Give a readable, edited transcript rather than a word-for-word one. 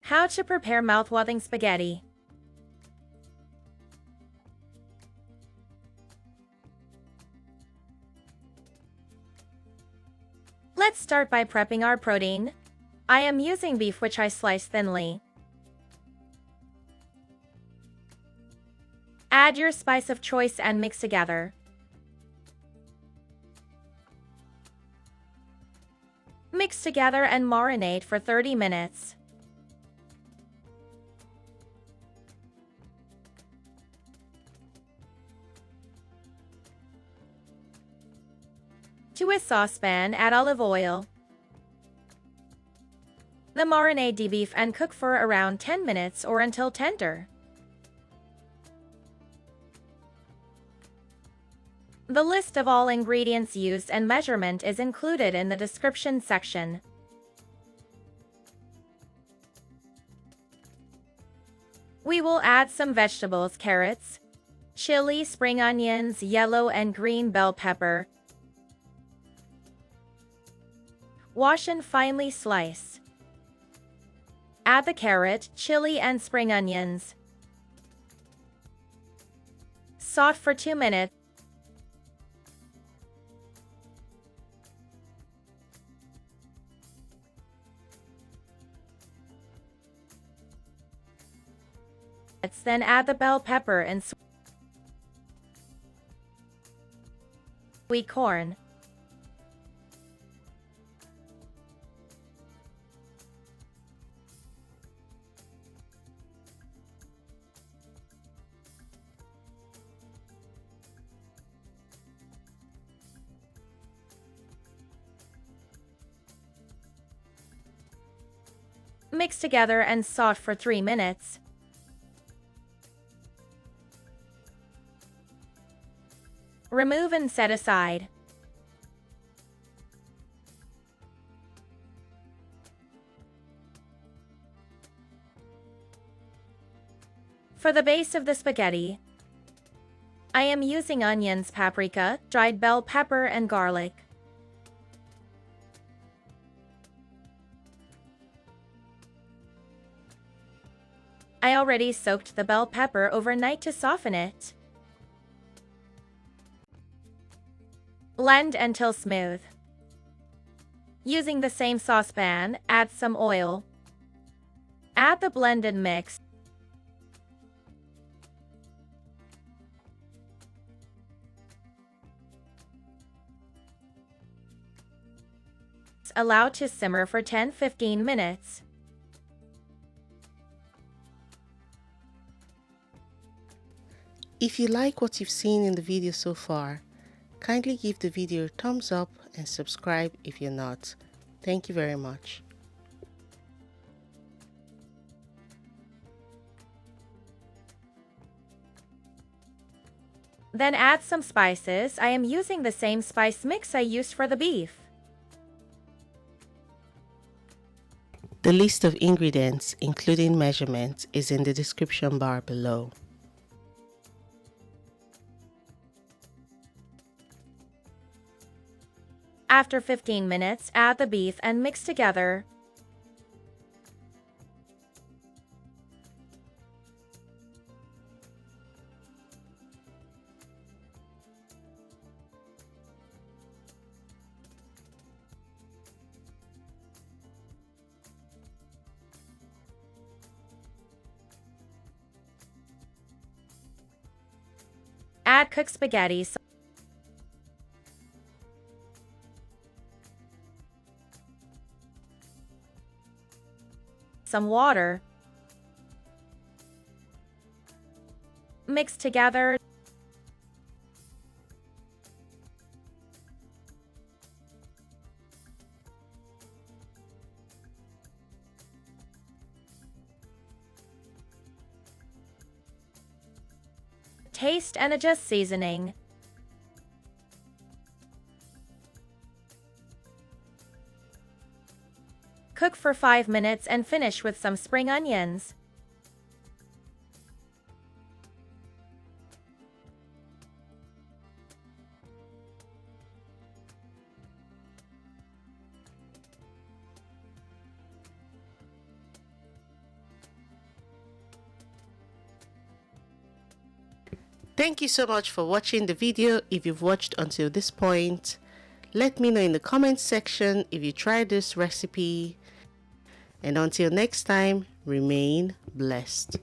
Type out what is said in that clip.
How to prepare mouthwatering spaghetti. Let's start by prepping our protein. I am using beef which I slice thinly. Add your spice of choice and mix together. Mix together and marinate for 30 minutes. To a saucepan, add olive oil. The marinade the beef and cook for around 10 minutes or until tender. The list of all ingredients used and measurement is included in the description section. We will add some vegetables: carrots, chili, spring onions, yellow and green bell pepper. Wash and finely slice. Add the carrot, chili and spring onions. Saute for 2 minutes. Then add the bell pepper and sweet corn. Mix together and saute for 3 minutes. Remove and set aside. For the base of the spaghetti, I am using onions, paprika, dried bell pepper and garlic. I already soaked the bell pepper overnight to soften it. Blend until smooth. Using the same saucepan, add some oil. Add the blended mix. Allow to simmer for 10-15 minutes. If you like what you've seen in the video so far, kindly give the video a thumbs up and subscribe if you're not. Thank you very much. Then add some spices. I am using the same spice mix I used for the beef. The list of ingredients, including measurements, is in the description bar below. After 15 minutes, add the beef and mix together. Add cooked spaghetti, some water. Mix together. Taste and adjust seasoning. Cook for 5 minutes and finish with some spring onions. Thank you so much for watching the video. If you've watched until this point, let me know in the comments section if you tried this recipe. And until next time, remain blessed.